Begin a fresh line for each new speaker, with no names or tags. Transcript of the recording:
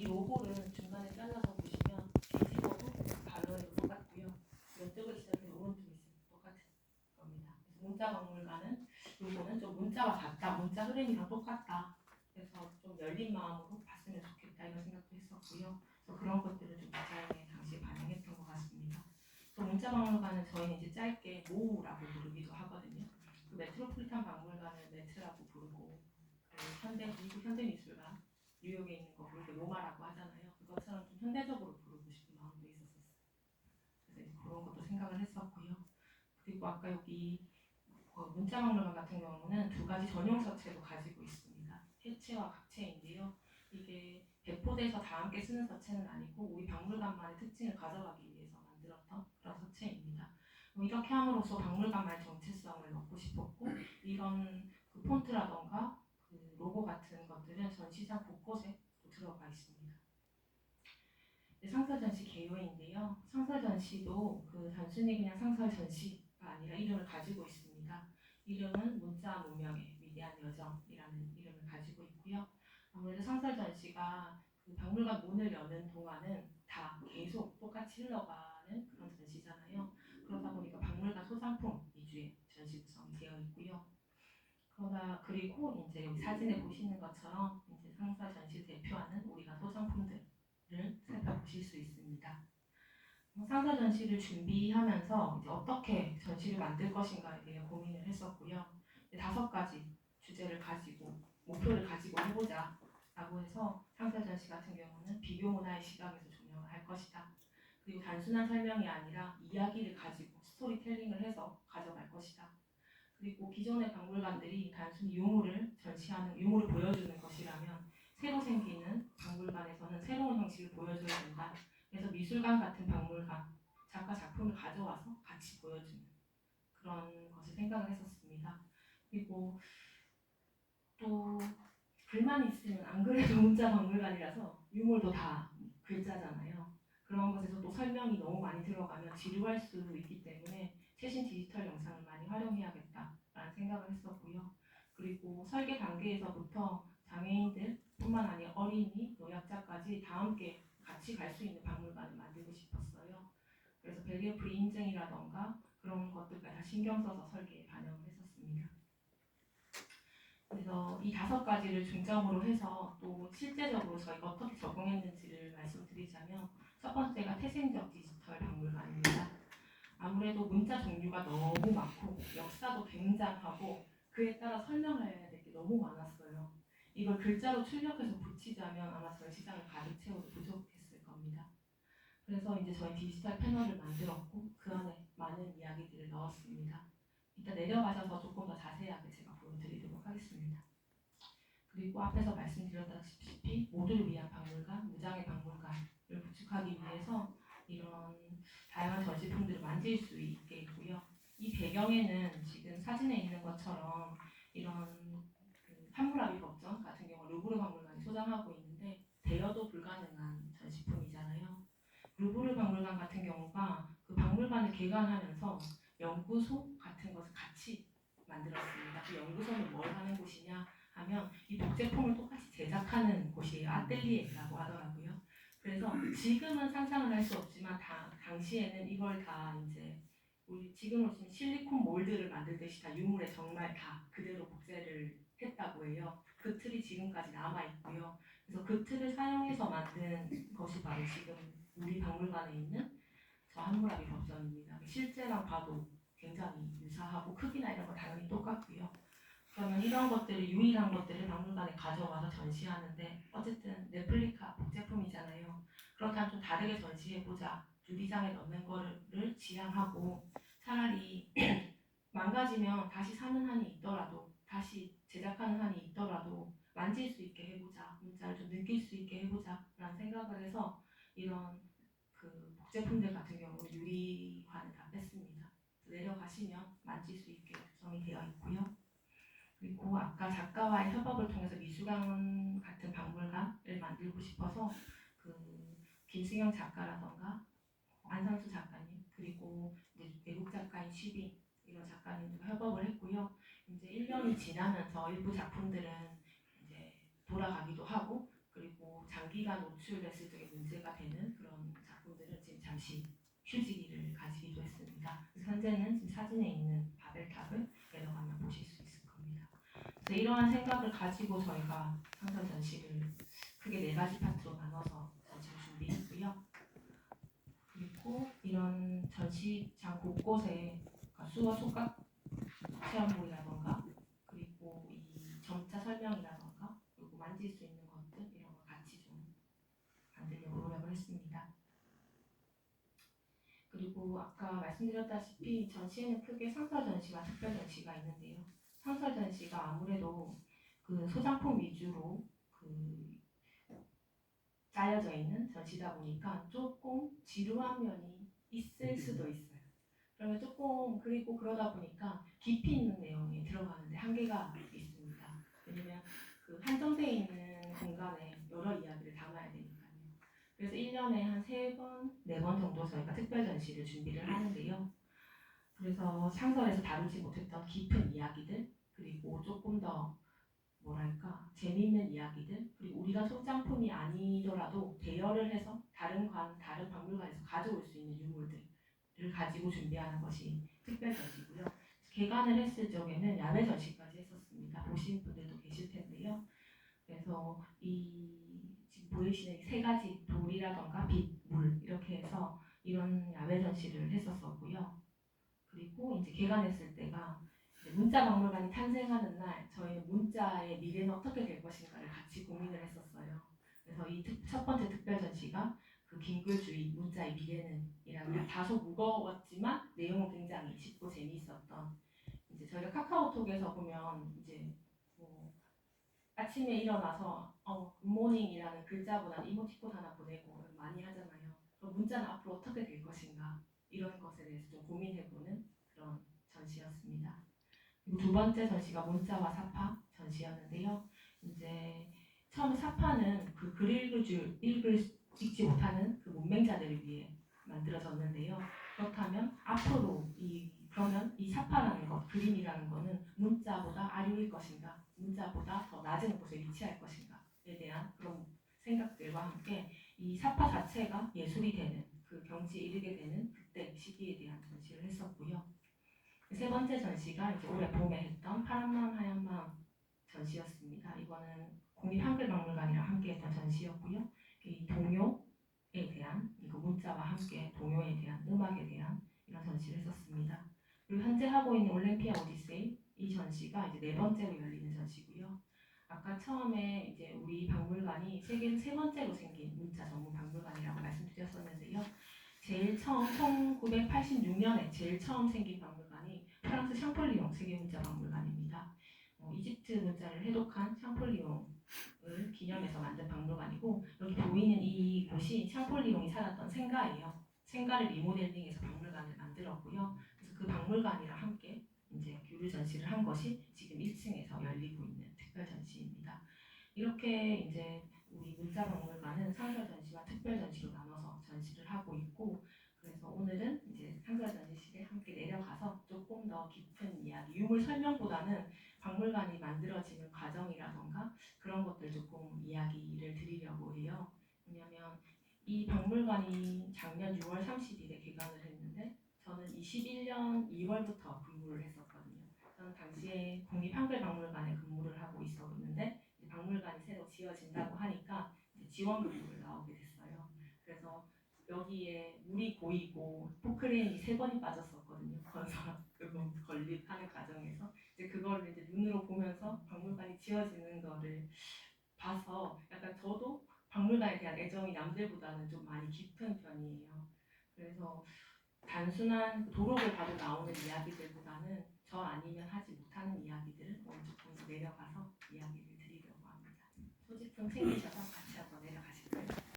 로고를 중간에 잘라서 보시면 뒤집어도 발로에도 똑같고요. 왼쪽을 시작해서 오른쪽에 있으면 똑같은 겁니다. 그래서 문자박물관은 로고는 좀 문자와 같다, 문자 흐름이랑 똑같다. 그래서 좀 열린 마음으로 봤으면 좋겠다 이런 생각도 했었고요. 그래서 그런 것들을 좀 디자인에 당시 반영했던 것 같습니다. 또 문자박물관은 저희는 이제 짧게 모우라고 부르기도 하거든요. 그 메트로폴리탄 박물관을 메트라고 부르고 그 미국 현대미술관 뉴욕에 있는 거 부를 때 모마라고 하잖아요. 그것처럼 좀 현대적으로 부르고 싶은 마음도 있었어요. 그래서 이제 그런 것도 생각을 했었고요. 그리고 아까 여기 문자박물관 같은 경우는 두 가지 전용 서체도 가지고 있습니다. 해체와 각체인데요. 이게 배포돼서 다 함께 쓰는 서체는 아니고 우리 박물관만의 특징을 가져가기 위해서 만들었던 그런 서체입니다. 이렇게 함으로써 박물관만의 정체성을 넣고 싶었고 이런 그 폰트라던가 그 로고 같은 것들은 전시장 곳곳에 들어가 있습니다. 상설 전시 개요인데요. 상설 전시도 그 단순히 그냥 상설 전시가 아니라 이름을 가지고 있습니다. 이름은 문자 문명의 위대한 여정이라는 이름을 가지고 있고요. 아무래도 상설 전시가 그 박물관 문을 여는 동안은 다 계속 똑같이 흘러가는 그런 전시잖아요. 그러다 보니까 박물관 소장품 위주의 전시 구성이 되어 있고요. 그리고 이제 사진에 보시는 것처럼 이제 상설 전시를 대표하는 우리가 소장품들을 살펴보실 수 있습니다. 상설 전시를 준비하면서 이제 어떻게 전시를 만들 것인가에 대해 고민을 했었고요. 5가지 주제를 가지고 목표를 가지고 해보자 라고 해서 상설 전시 같은 경우는 비교 문화의 시각에서 조명을 할 것이다. 그리고 단순한 설명이 아니라 이야기를 가지고 스토리텔링을 해서 가져갈 것이다. 그리고 기존의 박물관들이 단순히 유물을 보여주는 것이라면 새로 생기는 박물관에서는 새로운 형식을 보여줘야 된다. 그래서 미술관 같은 박물관, 작가 작품을 가져와서 같이 보여주는 그런 것을 생각을 했었습니다. 그리고 또 글만 있으면 안 그래도 문자 박물관이라서 유물도 다 글자잖아요. 그런 것에서 또 설명이 너무 많이 들어가면 지루할 수 있기 때문에 최신 디지털 영상을 많이 활용해야겠다라는 생각을 했었고요. 그리고 설계 단계에서부터 장애인들 뿐만 아니라 어린이, 노약자까지 다 함께 같이 갈 수 있는 박물관을 만들고 싶었어요. 그래서 벨리어 프리 인증이라던가 그런 것들까지 다 신경 써서 설계에 반영을 했었습니다. 그래서 이 5가지를 중점으로 해서 또 실제적으로 저희가 어떻게 적용했는지를 말씀드리자면 첫 번째가 태생적 디지털 박물관입니다. 아무래도 문자 종류가 너무 많고 역사도 굉장하고 그에 따라 설명해야 될 게 너무 많았어요. 이걸 글자로 출력해서 붙이자면 아마 전시장을 가득 채워도 부족했을 겁니다. 그래서 이제 저희 디지털 패널을 만들었고 그 안에 많은 이야기들을 넣었습니다. 이따 내려가셔서 조금 더 자세하게 제가 보여드리도록 하겠습니다. 그리고 앞에서 말씀드렸다시피 모두를 위한 박물관, 무장의 박물관을 구축하기 위해서 이런 다양한 전시품들을 만질 수 있게 있고요. 이 배경에는 지금 사진에 있는 것처럼 이런 그 함무라비 법전 같은 경우 루브르 박물관이 소장하고 있는데 대여도 불가능한 전시품이잖아요. 루브르 박물관 같은 경우가 그 박물관을 개관하면서 연구소 같은 것을 같이 만들었습니다. 그 연구소는 뭘 하는 곳이냐 하면 이 복제품을 똑같이 제작하는 곳이에요. 아뜰리에라고 하더라고요. 그래서 지금은 상상을 할 수 없지만 당시에는 이걸 다 이제 우리 지금으로 치면 실리콘 몰드를 만들듯이 다 유물에 정말 다 그대로 복제를 했다고 해요. 그 틀이 지금까지 남아 있고요. 그래서 그 틀을 사용해서 만든 것이 바로 지금 우리 박물관에 있는 저 함무라비 법전입니다. 실제랑 봐도 굉장히 유사하고 크기나 이런 거 당연히 똑같고요. 그러면 이런 것들을 유일한 것들을 박물관에 가져와서 전시하는데 어쨌든 레플리카 복제품이잖아요. 그렇다면 좀 다르게 전시해보자. 유리장에 넣는 거를 지향하고 차라리 망가지면 다시 사는 한이 있더라도 다시 제작하는 한이 있더라도 만질 수 있게 해보자. 문자를 좀 느낄 수 있게 해보자 라는 생각을 해서 이런 그 복제품들 같은 경우는 유리관을 다 뺐습니다. 내려가시면 만질 수 있게 구성이 되어 있고요. 그리고 아까 작가와의 협업을 통해서 미술관 같은 박물관을 만들고 싶어서 그 김승영 작가라던가 안상수 작가님 그리고 이제 외국 작가인 쉬빈 이런 작가님들과 협업을 했고요. 이제 1년이 지나면서 일부 작품들은 이제 돌아가기도 하고 그리고 장기 장기간 노출됐을 적에 문제가 되는 그런 작품들은 지금 잠시 휴지기를 가지기도 했습니다. 그래서 현재는 지금 사진에 있는 바벨탑을 내려가면 보실 수 있을 겁니다. 그래서 이러한 생각을 가지고 저희가 상설 전시를 크게 4가지 파트로 나눠서 전시를 준비했고요. 그리고 이런 전시장 곳곳에 수어 속각 체험물이라던가 그리고 이 점자 설명이라던가 그리고 만질 수 있는 것들 이런 거 같이 좀 만들려고 노력을 했습니다. 그리고 아까 말씀드렸다시피 전시에는 크게 상설 전시와 특별 전시가 있는데요. 상설 전시가 아무래도 그 소장품 위주로 그 짜여져 있는 전시다 보니까 조금 지루한 면이 있을 수도 있어요. 그러면 조금 그리고 그러다 보니까 깊이 있는 내용이 들어가는데 한계가 있습니다. 왜냐면 그 한정되어 있는 공간에 여러 이야기를 담아야 되니까요. 그래서 1년에 한 3번, 4번 정도 저희가 특별 전시를 준비를 하는데요. 그래서 상설에서 다루지 못했던 깊은 이야기들 그리고 조금 더 뭐랄까 재미있는 이야기들 그리고 우리가 소장품이 아니더라도 대여를 해서 다른 박물관에서 가져올 수 있는 유물들을 가지고 준비하는 것이 특별 전시고요. 개관을 했을 적에는 야외 전시까지 했었습니다. 보신 분들도 계실 텐데요. 그래서 이 지금 보이시는 3가지 돌이라던가 빛, 물 이렇게 해서 이런 야외 전시를 했었었고요. 그리고 이제 개관했을 때가 문자박물관이 탄생하는 날 저희는 문자의 미래는 어떻게 될 것인가를 같이 고민을 했었어요. 그래서 이 첫 번째 특별 전시가 그 긴글주의 문자의 미래는 이라는 다소 무거웠지만 내용은 굉장히 쉽고 재미있었던 이제 저희가 카카오톡에서 보면 이제 뭐 아침에 일어나서 굿모닝이라는 글자보다 이모티콘 하나 보내고 많이 하잖아요. 그럼 문자는 앞으로 어떻게 될 것인가 이런 것에 대해서 좀 고민해보는 그런 전시였습니다. 그리고 2번째 전시가 문자와 사파 전시였는데요. 이제 처음에 사파는 그 글 읽지 못하는 그 문맹자들을 위해 만들어졌는데요. 그렇다면 앞으로 그러면 이 사파라는 것, 그림이라는 것은 문자보다 아류일 것인가, 문자보다 더 낮은 곳에 위치할 것인가에 대한 그런 생각들과 함께 이 사파 자체가 예술이 되는 그 경지에 이르게 되는 그때 시기에 대한 전시를 했었고요. 3번째 전시가 이제 올해 봄에 했던 파란 마음 하얀 마음 전시였습니다. 이거는 국립한글박물관이랑 함께했던 전시였고요. 이 동요에 대한 이거 문자와 함께 동요에 대한 음악에 대한 이런 전시를 했었습니다. 그리고 현재 하고 있는 올림피아 오디세이 이 전시가 이제 4번째로 열리는 전시고요. 아까 처음에 이제 우리 박물관이 세계에서 3번째로 생긴 문자 전문 박물관이라고 말씀드렸었는데요. 제일 처음 1986년에 제일 처음 생긴 박물관이 프랑스 샹폴리옹 세계문자박물관입니다. 이집트 문자를 해독한 샹폴리옹을 기념해서 만든 박물관이고 여기 보이는 이 곳이 샹폴리옹이 살았던 생가예요. 생가를 리모델링해서 박물관을 만들었고요. 그래서 그 박물관이랑 함께 이제 교류 전시를 한 것이 지금 1층에서 열리고 있는 특별 전시입니다. 이렇게 이제 우리 문자박물관은 상설 전시와 특별 전시로 나눠서 전시를 하고 있고 그래서 오늘은 이제 상설 전시실에 함께 내려가서 조금 더 깊은 이야기, 유물 설명보다는 박물관이 만들어지는 과정이라던가 그런 것들 조금 이야기를 드리려고 해요. 왜냐하면 이 박물관이 작년 6월 30일에 개관을 했는데 저는 21년 2월부터 근무를 했었거든요. 저는 당시에 국립한글박물관에 근무를 하고 있었는데 박물관이 새로 지어진다고 하니까 지원 근무를 나오게 됐어요. 그래서 여기에 물이 고이고 포크레인이 3번이 빠졌었거든요. 건설 그거 건립하는 과정에서 이제 그거를 이제 눈으로 보면서 박물관이 지어지는 거를 봐서 약간 저도 박물관에 대한 애정이 남들보다는 좀 많이 깊은 편이에요. 그래서 단순한 도록을 봐도 나오는 이야기들보다는 저 아니면 하지 못하는 이야기들을 오늘 조금 내려가서 이야기를 드리려고 합니다. 소지품 챙기셨나요?